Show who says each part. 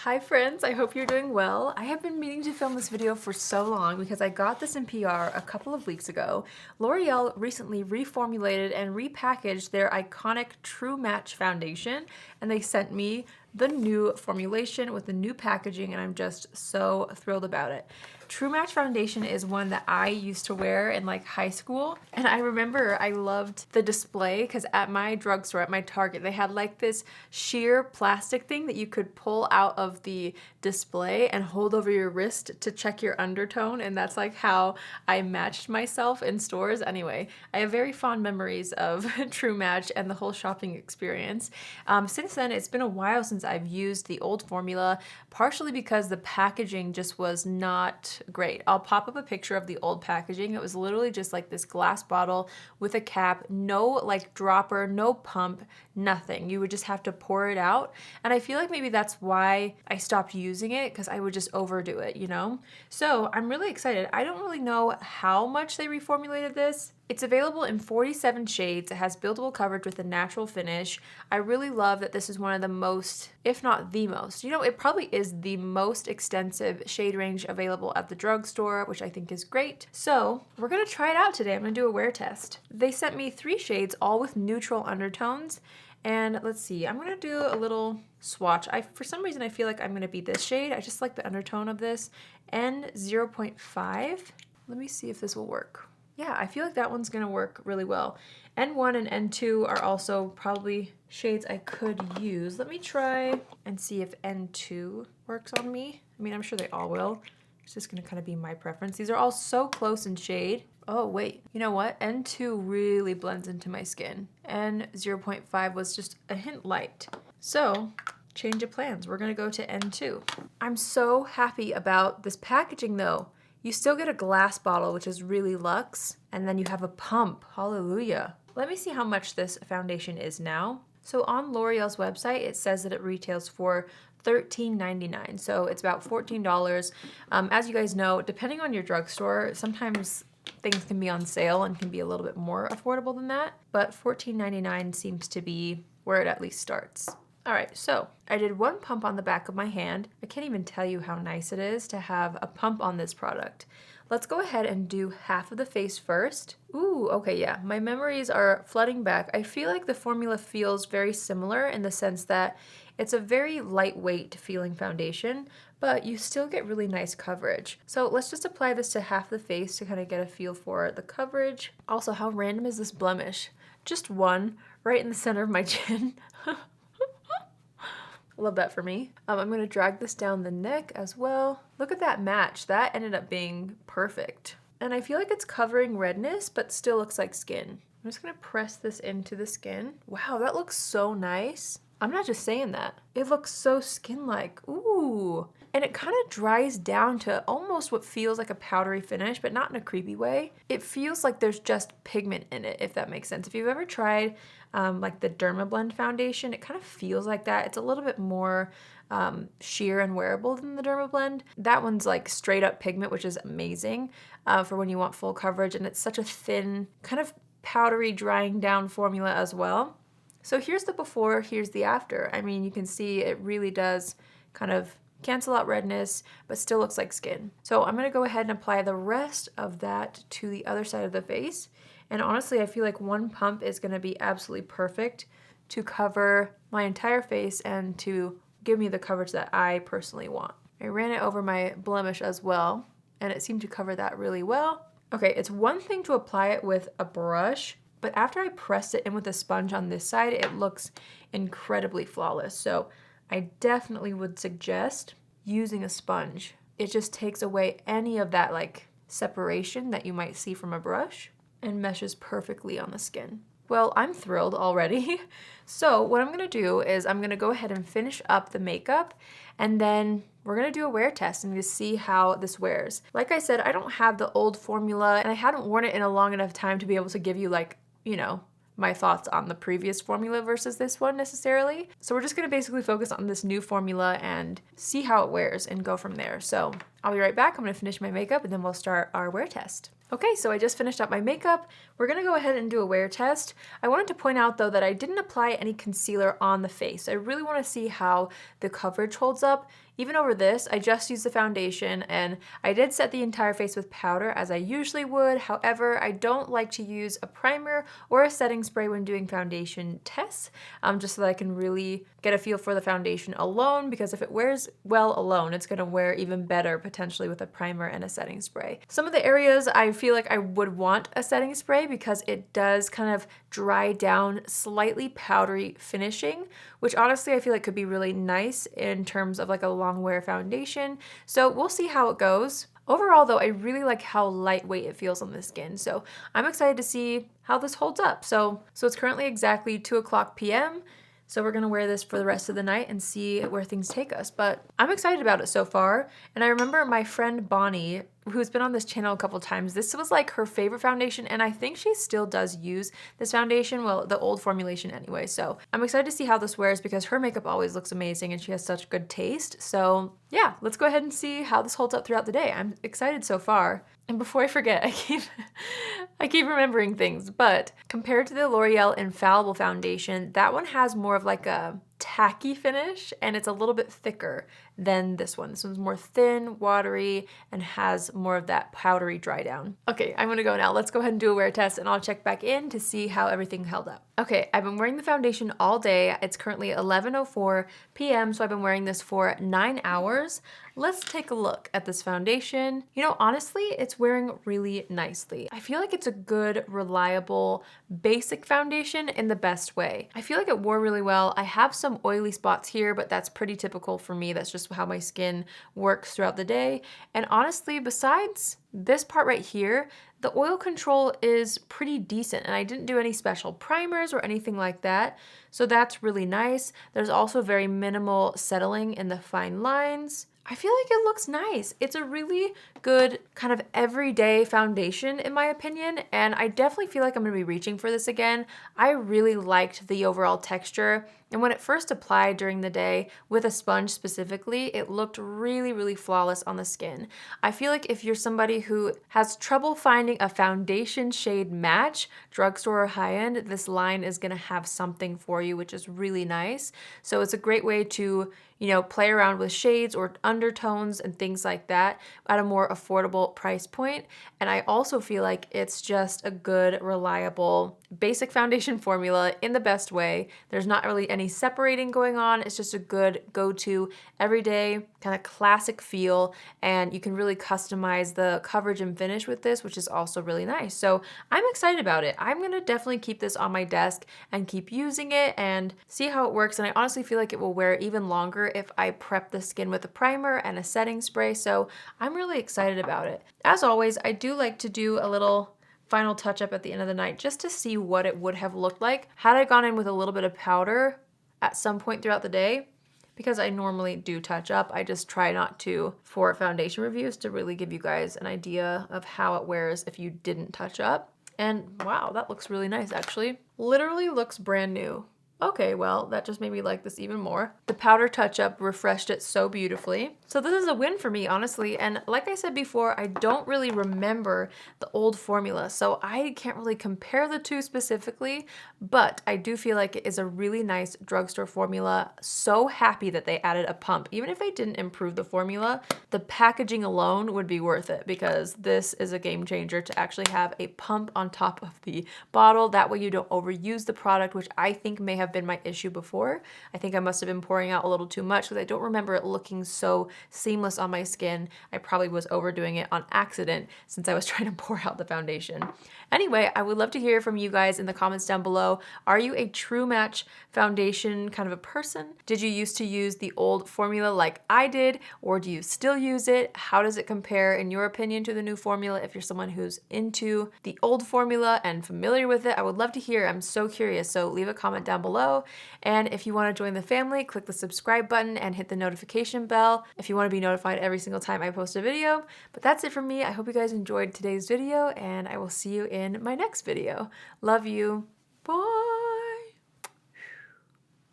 Speaker 1: Hi friends, I hope you're doing well. I have been meaning to film this video for so long because I got this in PR a couple of weeks ago. L'Oreal recently reformulated and repackaged their iconic True Match foundation, and they sent me the new formulation with the new packaging, and I'm just so thrilled about it. True Match foundation is one that I used to wear in like high school, and I remember I loved the display because at my drugstore, at my Target, they had like this sheer plastic thing that you could pull out of the display and hold over your wrist to check your undertone, and that's like how I matched myself in stores. Anyway, I have very fond memories of True Match and the whole shopping experience. Since then, it's been a while since I've used the old formula, partially because the packaging just was not great. I'll pop up a picture of the old packaging. It was literally just like this glass bottle with a cap, no like dropper, no pump, nothing. You would just have to pour it out. And I feel like maybe that's why I stopped using it, because I would just overdo it, you know? So I'm really excited. I don't really know how much they reformulated this. It's available in 47 shades. It has buildable coverage with a natural finish. I really love that this is one of the most, if not the most, it probably is the most extensive shade range available at the drugstore, which I think is great. So we're gonna try it out today. I'm gonna do a wear test. They sent me 3 shades, all with neutral undertones. And let's see, I'm gonna do a little swatch. For some reason, I feel like I'm gonna be this shade. I just like the undertone of this. N0.5. Let me see if this will work. Yeah, I feel like that one's gonna work really well. N1 and N2 are also probably shades I could use. Let me try and see if N2 works on me. I mean, I'm sure they all will. It's just gonna kind of be my preference. These are all so close in shade. Oh wait, you know what? N2 really blends into my skin. N0.5 was just a hint light. So, change of plans. We're gonna go to N2. I'm so happy about this packaging though. You still get a glass bottle, which is really luxe, and then you have a pump. Hallelujah. Let me see how much this foundation is now. So on L'Oreal's website, it says that it retails for $13.99, so it's about $14. As you guys know, depending on your drugstore, sometimes things can be on sale and can be a little bit more affordable than that, but $14.99 seems to be where it at least starts. All right, so I did 1 pump on the back of my hand. I can't even tell you how nice it is to have a pump on this product. Let's go ahead and do half of the face first. Ooh, okay, yeah, my memories are flooding back. I feel like the formula feels very similar in the sense that it's a very lightweight feeling foundation, but you still get really nice coverage. So let's just apply this to half the face to kind of get a feel for the coverage. Also, how random is this blemish? Just one right in the center of my chin. Love that for me. I'm gonna drag this down the neck as well. Look at that match. That ended up being perfect. And I feel like it's covering redness, but still looks like skin. I'm just gonna press this into the skin. Wow, that looks so nice. I'm not just saying that. It looks so skin-like. Ooh. And it kind of dries down to almost what feels like a powdery finish, but not in a creepy way. It feels like there's just pigment in it, if that makes sense. If you've ever tried like the Dermablend foundation, it kind of feels like that. It's a little bit more sheer and wearable than the Dermablend. That one's like straight up pigment, which is amazing for when you want full coverage. And it's such a thin, kind of powdery drying down formula as well. So here's the before, here's the after. I mean, you can see it really does kind of cancel out redness, but still looks like skin. So I'm gonna go ahead and apply the rest of that to the other side of the face. And honestly, I feel like 1 pump is gonna be absolutely perfect to cover my entire face and to give me the coverage that I personally want. I ran it over my blemish as well, and it seemed to cover that really well. Okay, it's one thing to apply it with a brush, but after I pressed it in with a sponge on this side, it looks incredibly flawless. So I definitely would suggest using a sponge. It just takes away any of that like separation that you might see from a brush and meshes perfectly on the skin. Well, I'm thrilled already. So what I'm gonna do is I'm gonna go ahead and finish up the makeup, and then we're gonna do a wear test and just see how this wears. Like I said, I don't have the old formula, and I hadn't worn it in a long enough time to be able to give you like, my thoughts on the previous formula versus this one necessarily. So we're just gonna basically focus on this new formula and see how it wears and go from there. So I'll be right back. I'm gonna finish my makeup and then we'll start our wear test. Okay, so I just finished up my makeup. We're gonna go ahead and do a wear test. I wanted to point out though that I didn't apply any concealer on the face. I really wanna see how the coverage holds up. Even over this, I just used the foundation and I did set the entire face with powder as I usually would. However, I don't like to use a primer or a setting spray when doing foundation tests, just so that I can really get a feel for the foundation alone, because if it wears well alone, it's gonna wear even better potentially with a primer and a setting spray. Some of the areas I feel like I would want a setting spray because it does kind of dry down slightly powdery finishing, which honestly I feel like could be really nice in terms of like a long wear foundation. So we'll see how it goes. Overall though, I really like how lightweight it feels on the skin. So I'm excited to see how this holds up. So it's currently exactly 2:00 p.m. So we're gonna wear this for the rest of the night and see where things take us. But I'm excited about it so far. And I remember my friend Bonnie, who's been on this channel a couple times, this was like her favorite foundation, and I think she still does use this foundation, well, the old formulation anyway. So I'm excited to see how this wears because her makeup always looks amazing and she has such good taste. So yeah, let's go ahead and see how this holds up throughout the day. I'm excited so far. And before I forget, I keep remembering things, but compared to the L'Oreal Infallible foundation, that one has more of like a tacky finish and it's a little bit thicker than this one. This one's more thin, watery, and has more of that powdery dry down. Okay, I'm gonna go now. Let's go ahead and do a wear test and I'll check back in to see how everything held up. Okay, I've been wearing the foundation all day. It's currently 11:04 p.m., so I've been wearing this for 9 hours. Let's take a look at this foundation. You know, honestly, it's wearing really nicely. I feel like it's a good, reliable, basic foundation in the best way. I feel like it wore really well. I have some oily spots here, but that's pretty typical for me. That's just how my skin works throughout the day. And honestly, besides this part right here, the oil control is pretty decent, and I didn't do any special primers or anything like that, so that's really nice. There's also very minimal settling in the fine lines. I feel like it looks nice. It's a really good kind of everyday foundation in my opinion, and I definitely feel like I'm gonna be reaching for this again. I really liked the overall texture, and when it first applied during the day with a sponge specifically, it looked really, really flawless on the skin. I feel like if you're somebody who has trouble finding a foundation shade match, drugstore or high-end, this line is gonna have something for you, which is really nice. So it's a great way to, you know, play around with shades or undertones and things like that at a more affordable price point. And I also feel like it's just a good, reliable, basic foundation formula in the best way. There's not really any separating going on. It's just a good go-to everyday kind of classic feel, and you can really customize the coverage and finish with this, which is also really nice. So I'm excited about it. I'm gonna definitely keep this on my desk and keep using it and see how it works. And I honestly feel like it will wear even longer if I prep the skin with a primer and a setting spray. So I'm really excited about it. As always, I do like to do a little final touch up at the end of the night just to see what it would have looked like had I gone in with a little bit of powder at some point throughout the day. Because I normally do touch up, I just try not to for foundation reviews to really give you guys an idea of how it wears if you didn't touch up. And wow, that looks really nice actually. Literally looks brand new. Okay, well, that just made me like this even more. The powder touch-up refreshed it so beautifully. So this is a win for me, honestly. And like I said before, I don't really remember the old formula, so I can't really compare the two specifically, but I do feel like it is a really nice drugstore formula. So happy that they added a pump. Even if they didn't improve the formula, the packaging alone would be worth it because this is a game changer to actually have a pump on top of the bottle. That way you don't overuse the product, which I think may have been my issue before. I think I must have been pouring out a little too much because I don't remember it looking so seamless on my skin. I probably was overdoing it on accident since I was trying to pour out the foundation. Anyway, I would love to hear from you guys in the comments down below. Are you a true match foundation kind of a person? Did you used to use the old formula like I did, or do you still use it? How does it compare in your opinion to the new formula if you're someone who's into the old formula and familiar with it? I would love to hear. I'm so curious, so leave a comment down below. And if you want to join the family, click the subscribe button and hit the notification bell if you want to be notified every single time I post a video. But that's it from me. I hope you guys enjoyed today's video, and I will see you in my next video. Love you. Bye.